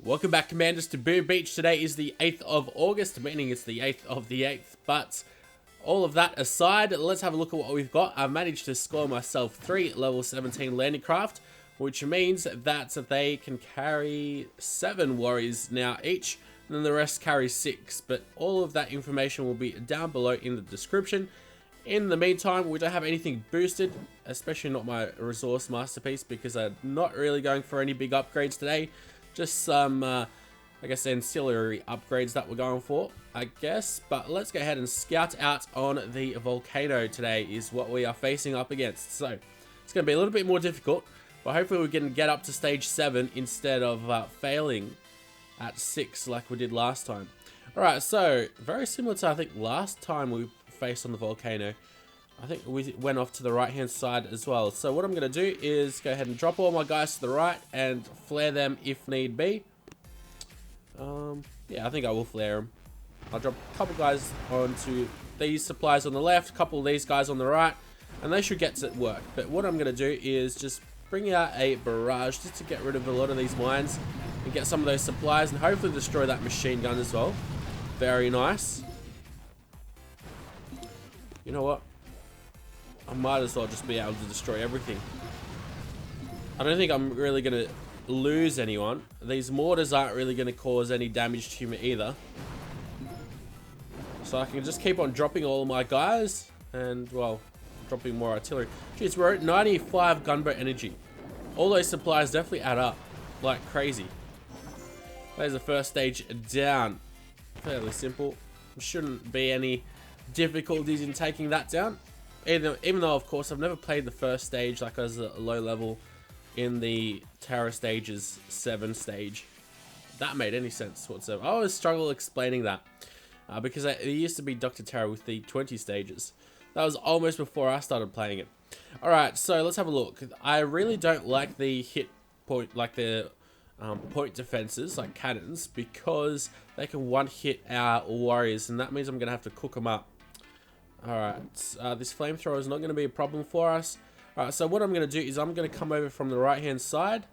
Welcome back, Commanders, to Boom Beach. Today is the 8th of August, meaning it's the 8th of the 8th. But all of that aside, let's have a look at what we've got. I've managed to score myself 3 level 17 landing craft, which means that they can carry 7 warriors now each, and then the rest carry 6. But all of that information will be down below in the description. In the meantime, we don't have anything boosted, especially not my resource masterpiece, because I'm not really going for any big upgrades today. Just some, I guess, ancillary upgrades that we're going for, I guess. But let's go ahead and scout out on the Volcano today is what we are facing up against. So it's going to be a little bit more difficult, but hopefully we can get up to stage 7 instead of failing at 6 like we did last time. Alright, so very similar to, I think, last time we faced on the Volcano. I think we went off to the right hand side as well. So what I'm going to do is go ahead and drop all my guys to the right and flare them if need be. Yeah, I think I will flare them. I'll drop a couple guys onto these supplies on the left, a couple of these guys on the right, and they should get to work. But what I'm going to do is just bring out a barrage just to get rid of a lot of these mines and get some of those supplies and hopefully destroy that machine gun as well. Very nice. You know what? I might as well just be able to destroy everything. I don't think I'm really going to lose anyone. These mortars aren't really going to cause any damage to me either. So I can just keep on dropping all of my guys and, well, dropping more artillery. Jeez, we're at 95 gunboat energy. All those supplies definitely add up like crazy. There's the first stage down. Fairly simple. Shouldn't be any difficulties in taking that down. Even though, of course, I've never played the first stage like as a low level in the Terror Stages 7 stage. That made any sense whatsoever. I always struggle explaining that because it used to be Dr. Terror with the 20 stages. That was almost before I started playing it. Alright, so let's have a look. I really don't like the hit point, like the point defenses, like cannons, because they can one-hit our warriors, and that means I'm going to have to cook them up. Alright, this flamethrower is not going to be a problem for us. Alright, so what I'm going to do is I'm going to come over from the right-hand side.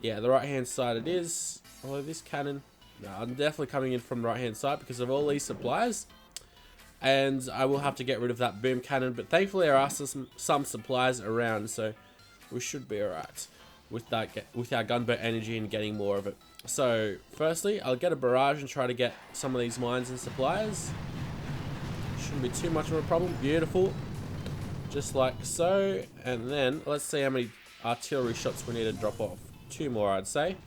Yeah, the right-hand side it is. Although this cannon... No, I'm definitely coming in from the right-hand side because of all these supplies. And I will have to get rid of that boom cannon. But thankfully there are some supplies around, so we should be alright with our gunboat energy and getting more of it. So, firstly, I'll get a barrage and try to get some of these mines and supplies. Shouldn't be too much of a problem. Beautiful. Just like so. And then, let's see how many artillery shots we need to drop off. 2 more, I'd say.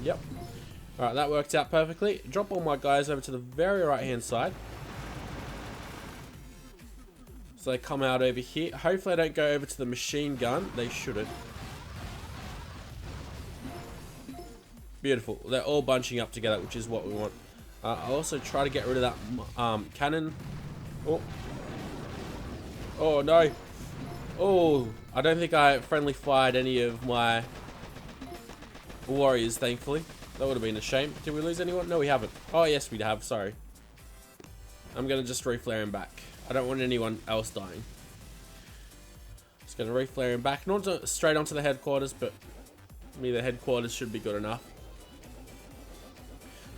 Yep. Alright, that worked out perfectly. Drop all my guys over to the very right-hand side. So they come out over here. Hopefully they don't go over to the machine gun. They shouldn't. Beautiful. They're all bunching up together, which is what we want. I'll also try to get rid of that cannon. Oh. Oh, no. Oh, I don't think I friendly fired any of my warriors, thankfully. That would have been a shame. Did we lose anyone? No, we haven't. Oh, yes, we have. Sorry. I'm going to just reflare him back. I don't want anyone else dying. Just going to reflare him back. Not straight onto the headquarters, but maybe the headquarters should be good enough.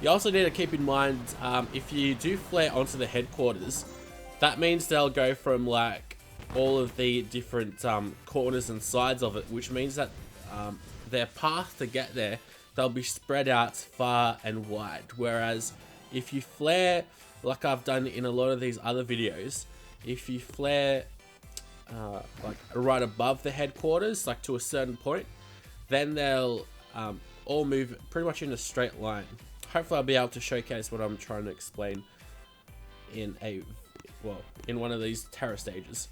You also need to keep in mind, if you do flare onto the headquarters, that means they'll go from like all of the different corners and sides of it, which means that their path to get there, they'll be spread out far and wide. Whereas if you flare, like I've done in a lot of these other videos, if you flare like right above the headquarters, like to a certain point, then they'll all move pretty much in a straight line. Hopefully I'll be able to showcase what I'm trying to explain in in one of these terror stages.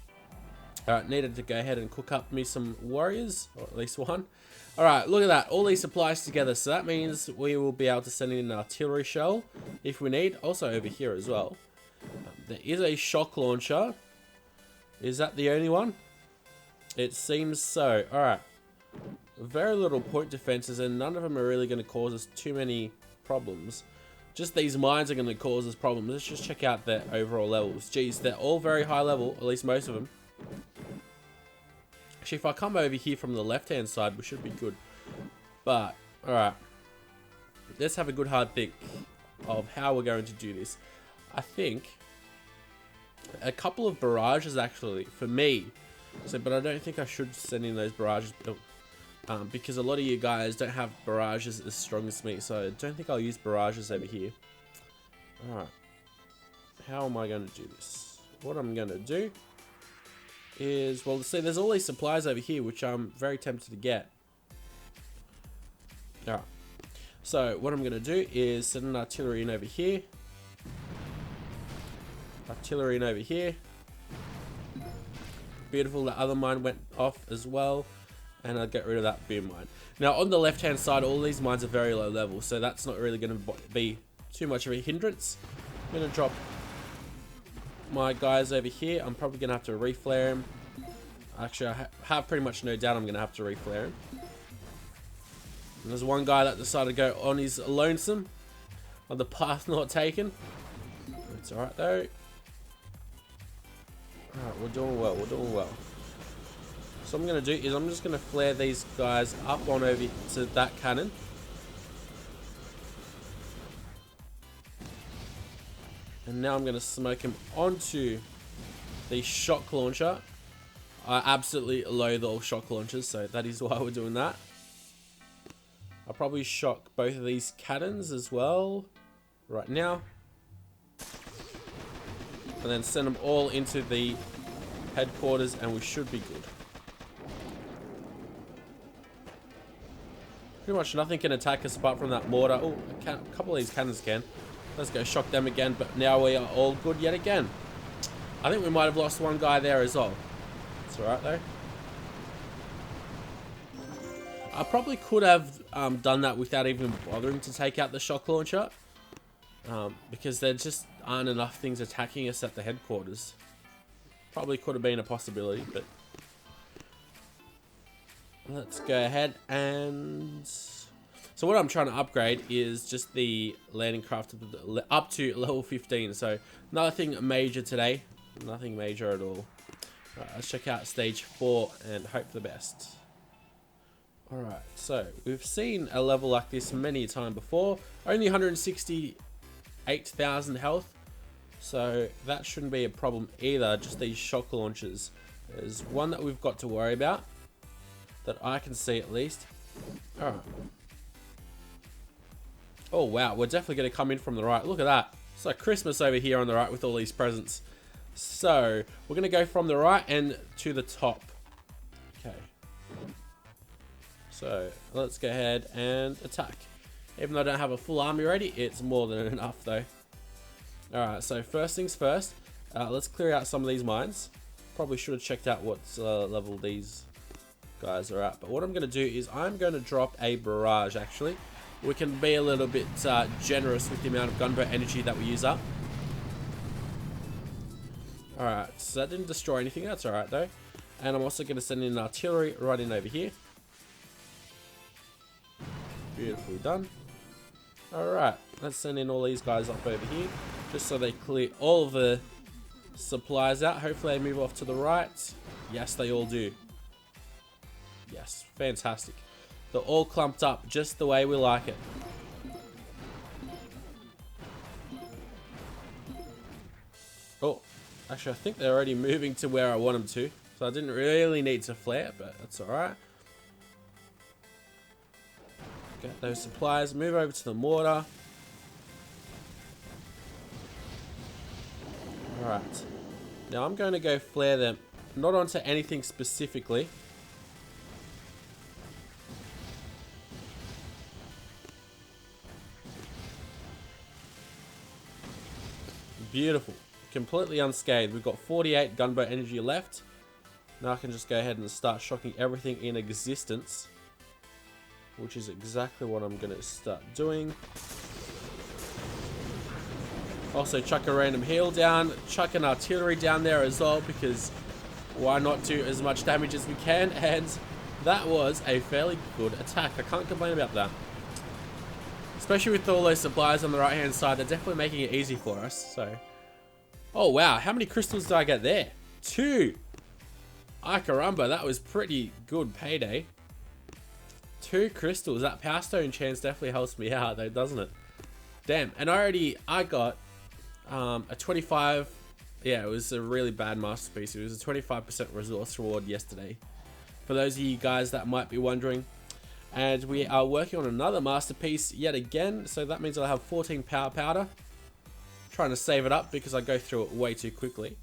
Alright, needed to go ahead and cook up me some warriors, or at least one. Alright, look at that, all these supplies together, so that means we will be able to send in an artillery shell if we need. Also over here as well. There is a shock launcher. Is that the only one? It seems so. Alright. Very little point defenses, and none of them are really going to cause us too many problems. Just these mines are going to cause us problems. Let's just check out their overall levels. Geez, they're all very high level, at least most of them. Actually, if I come over here from the left hand side, we should be good. But, alright. Let's have a good hard think of how we're going to do this. I think a couple of barrages actually, for me. So, but I don't think I should send in those barrages. Because a lot of you guys don't have barrages as strong as me. So I don't think I'll use barrages over here. Alright. How am I going to do this? What I'm going to do is, well, see, there's all these supplies over here, which I'm very tempted to get. Alright. So what I'm going to do is send an artillery in over here. Artillery in over here. Beautiful. The other mine went off as well. And I'll get rid of that boom mine. Now, on the left-hand side, all these mines are very low level. So that's not really going to be too much of a hindrance. I'm going to drop my guys over here. I'm probably going to have to reflare him. Actually, I have pretty much no doubt I'm going to have to reflare him. And there's one guy that decided to go on his lonesome. On the path not taken. It's alright though. Alright, we're doing well. We're doing well. So what I'm going to do is I'm just going to flare these guys up on over to that cannon. And now I'm going to smoke him onto the shock launcher. I absolutely loathe all shock launchers, so that is why we're doing that. I'll probably shock both of these cannons as well right now. And then send them all into the headquarters and we should be good. Pretty much nothing can attack us apart from that mortar. Oh, a couple of these cannons can. Let's go shock them again, but now we are all good yet again. I think we might have lost one guy there as well. It's alright though. I probably could have done that without even bothering to take out the shock launcher. Because there just aren't enough things attacking us at the headquarters. Probably could have been a possibility, but... Let's go ahead and... So what I'm trying to upgrade is just the landing craft up to level 15. So nothing major today. Nothing major at all. Right, let's check out stage 4 and hope for the best. Alright, so we've seen a level like this many times before. Only 168,000 health. So that shouldn't be a problem either. Just these shock launchers. There's one that we've got to worry about. That I can see at least. Alright. Oh wow, we're definitely going to come in from the right. Look at that. It's like Christmas over here on the right with all these presents. So, we're going to go from the right and to the top. Okay. So, let's go ahead and attack. Even though I don't have a full army ready, it's more than enough though. Alright, so first things first. Let's clear out some of these mines. Probably should have checked out what level these guys are at. But what I'm going to do is I'm going to drop a barrage actually. We can be a little bit generous with the amount of gunboat energy that we use up. Alright, so that didn't destroy anything. That's alright though. And I'm also going to send in artillery right in over here. Beautifully done. Alright, let's send in all these guys up over here. Just so they clear all of the supplies out. Hopefully they move off to the right. Yes, they all do. Yes, fantastic. They're all clumped up just the way we like it. Oh, actually I think they're already moving to where I want them to. So I didn't really need to flare, but that's alright. Get those supplies, move over to the mortar. Alright. Now I'm going to go flare them, not onto anything specifically. Beautiful. Completely unscathed. We've got 48 gunboat energy left. Now I can just go ahead and start shocking everything in existence. Which is exactly what I'm going to start doing. Also chuck a random heal down. Chuck an artillery down there as well. Because why not do as much damage as we can. And that was a fairly good attack. I can't complain about that. Especially with all those supplies on the right hand side, they're definitely making it easy for us. So, oh wow, how many crystals did I get there? 2. Ay caramba, that was pretty good payday. 2 crystals. That Power Stone chance definitely helps me out though, doesn't it? Damn. And I got a 25. Yeah, it was a really bad masterpiece. It was a 25% resource reward yesterday, for those of you guys that might be wondering. And we are working on another masterpiece yet again, so that means I'll have 14 power powder. Trying to save it up because I go through it way too quickly.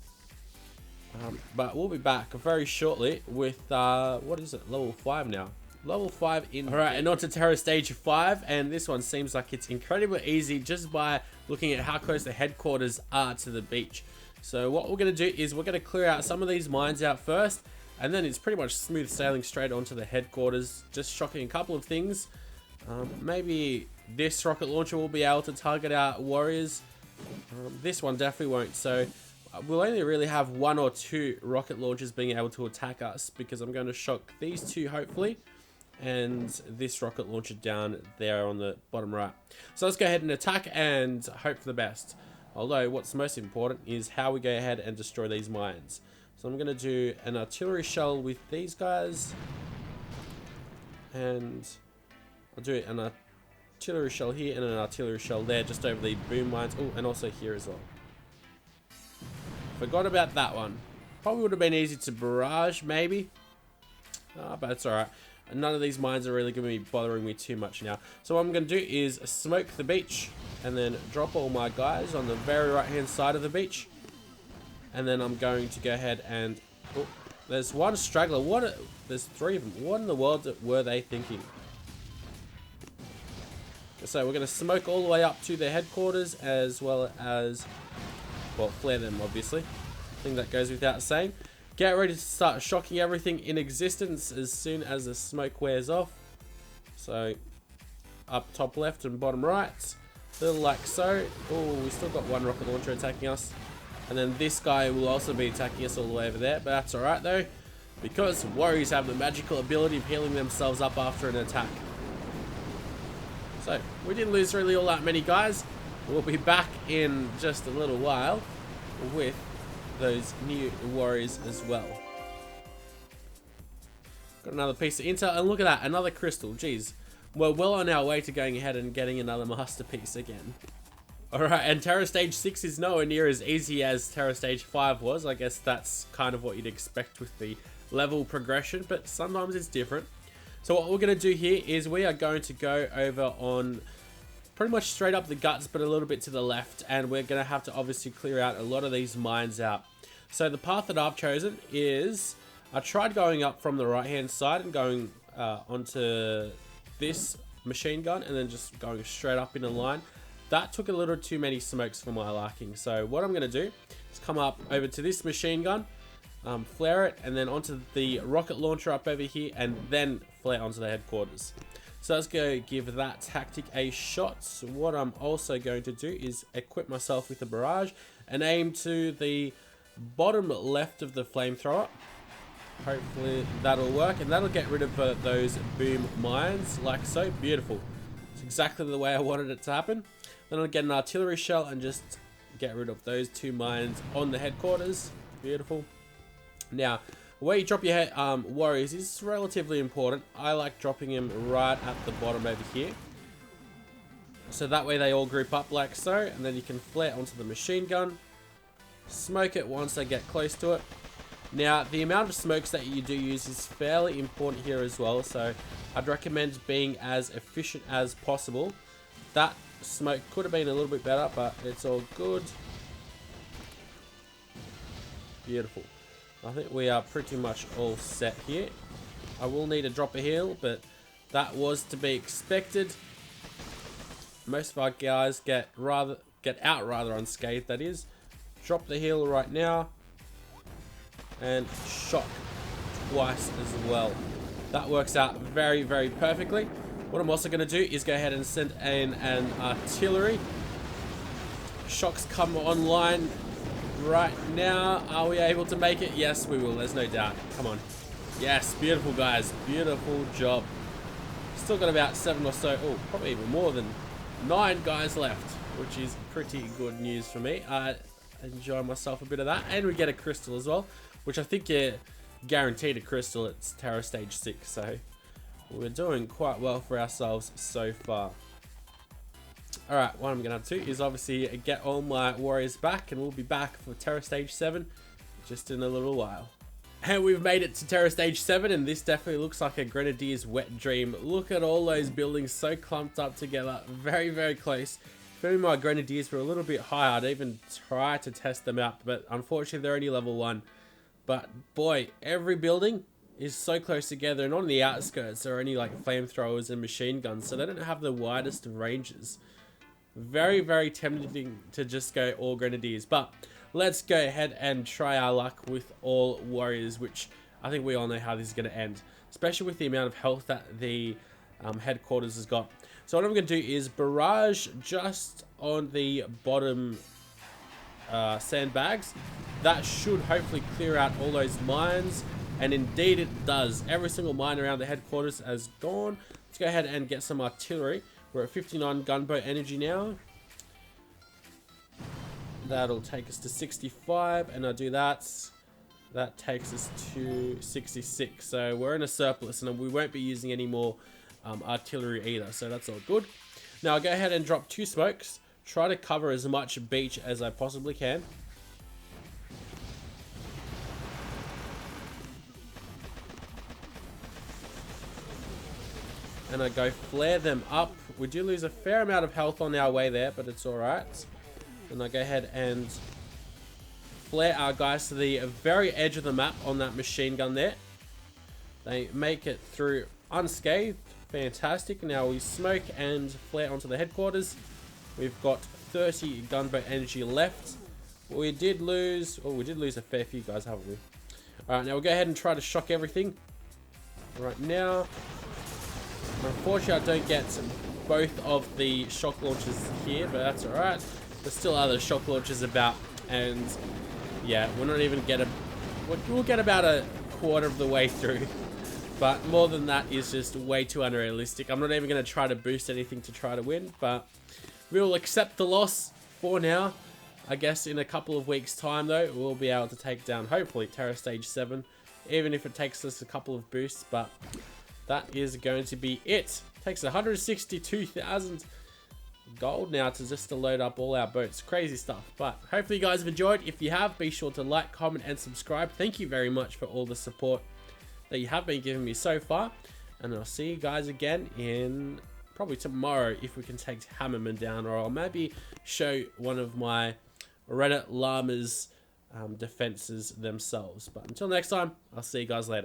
But we'll be back very shortly with what is it, level 5 now. Level 5 in. Alright, and on to Terror Stage 5, and this one seems like it's incredibly easy just by looking at how close the headquarters are to the beach. So what we're going to do is we're going to clear out some of these mines out first, and then it's pretty much smooth sailing straight onto the headquarters, just shocking a couple of things. Maybe this rocket launcher will be able to target our warriors. This one definitely won't, so we'll only really have 1 or 2 rocket launchers being able to attack us, because I'm going to shock these 2 hopefully, and this rocket launcher down there on the bottom right. So let's go ahead and attack and hope for the best. Although what's most important is how we go ahead and destroy these mines. So I'm going to do an artillery shell with these guys, and I'll do an artillery shell here and an artillery shell there just over the boom mines. Oh, and also here as well. Forgot about that one. Probably would have been easy to barrage maybe, but it's alright. None of these mines are really going to be bothering me too much now. So what I'm going to do is smoke the beach and then drop all my guys on the very right hand side of the beach. And then I'm going to go ahead and... Oh, there's one straggler. There's 3 of them. What in the world were they thinking? So we're going to smoke all the way up to the headquarters, as well as... well, flare them obviously. I think that goes without saying. Get ready to start shocking everything in existence as soon as the smoke wears off. So, up top left and bottom right. Little like so. Oh, we still got 1 rocket launcher attacking us. And then this guy will also be attacking us all the way over there. But that's alright though, because warriors have the magical ability of healing themselves up after an attack. So, we didn't lose really all that many guys. We'll be back in just a little while with those new warriors as well. Got another piece of intel, and look at that, another crystal. Jeez, we're well on our way to going ahead and getting another masterpiece again. Alright, and Terror Stage 6 is nowhere near as easy as Terror Stage 5 was. I guess that's kind of what you'd expect with the level progression, but sometimes it's different. So what we're going to do here is we are going to go over on pretty much straight up the guts, but a little bit to the left, and we're going to have to obviously clear out a lot of these mines out. So the path that I've chosen is, I tried going up from the right hand side and going onto this machine gun, and then just going straight up in a line. That took a little too many smokes for my liking. So what I'm going to do is come up over to this machine gun, flare it, and then onto the rocket launcher up over here, and then flare onto the headquarters. So let's go give that tactic a shot. So what I'm also going to do is equip myself with a barrage and aim to the bottom left of the flamethrower. Hopefully that'll work, and that'll get rid of those boom mines like so. Beautiful. It's exactly the way I wanted it to happen. Then I'll get an artillery shell and just get rid of those 2 mines on the headquarters. Beautiful. Now, where you drop your warriors is relatively important. I like dropping them right at the bottom over here. So that way they all group up like so, and then you can flare onto the machine gun. Smoke it once they get close to it. Now, the amount of smokes that you do use is fairly important here as well, so I'd recommend being as efficient as possible. That smoke could have been a little bit better, but it's all good. Beautiful. I think we are pretty much all set here. I will need a drop a heal, but that was to be expected. Most of our guys get out rather unscathed, that is. Drop the heal right now. And shock twice as well. That works out very, very perfectly. What I'm also going to do is go ahead and send in an artillery. Shocks come online right now. Are we able to make it? Yes, we will. There's no doubt. Come on. Yes, beautiful, guys. Beautiful job. Still got about 7 or so, oh, probably even more than 9 guys left, which is pretty good news for me. I enjoy myself a bit of that. And we get a crystal as well, which I think you're guaranteed a crystal. It's Terror Stage 6, so We're doing quite well for ourselves so far. Alright, what I'm going to do is obviously get all my warriors back, and we'll be back for Terror Stage 7 just in a little while. And we've made it to Terror Stage 7, and this definitely looks like a Grenadier's wet dream. Look at all those buildings so clumped up together, very, very close. If only my Grenadiers were a little bit higher, I'd even try to test them out, but unfortunately they're only level 1. But boy, every building is so close together, and on the outskirts are only like flamethrowers and machine guns, so they don't have the widest of ranges. Very, very tempting to just go all Grenadiers, but let's go ahead and try our luck with all warriors, which I think we all know how this is going to end, especially with the amount of health that the headquarters has got. So what I'm going to do is barrage just on the bottom sandbags. That should hopefully clear out all those mines, and indeed it does. Every single mine around the headquarters has gone. Let's go ahead and get some artillery. We're at 59 gunboat energy now. That'll take us to 65, and I'll do that. That takes us to 66. So we're in a surplus, and we won't be using any more artillery either. So that's all good. Now I'll go ahead and drop 2 smokes. Try to cover as much beach as I possibly can. And I go flare them up. We do lose a fair amount of health on our way there, but it's alright. And I go ahead and flare our guys to the very edge of the map on that machine gun there. They make it through unscathed. Fantastic. Now we smoke and flare onto the headquarters. We've got 30 gunboat energy left. We did lose a fair few guys, haven't we? Alright, now we'll go ahead and try to shock everything. Right now. Unfortunately, I don't get both of the shock launchers here, but that's alright. There's still other shock launchers about, and yeah, we're not even we'll get about a quarter of the way through. But more than that is just way too unrealistic. I'm not even going to try to boost anything to try to win, but we'll accept the loss for now. I guess in a couple of weeks' time, though, we'll be able to take down, hopefully, Terror Stage 7, even if it takes us a couple of boosts, but that is going to be it. Takes 162,000 gold now to just to load up all our boats. Crazy stuff. But hopefully you guys have enjoyed. If you have, be sure to like, comment, and subscribe. Thank you very much for all the support that you have been giving me so far. And I'll see you guys again in probably tomorrow if we can take Hammerman down, or I'll maybe show one of my Reddit llamas defenses themselves. But until next time, I'll see you guys later.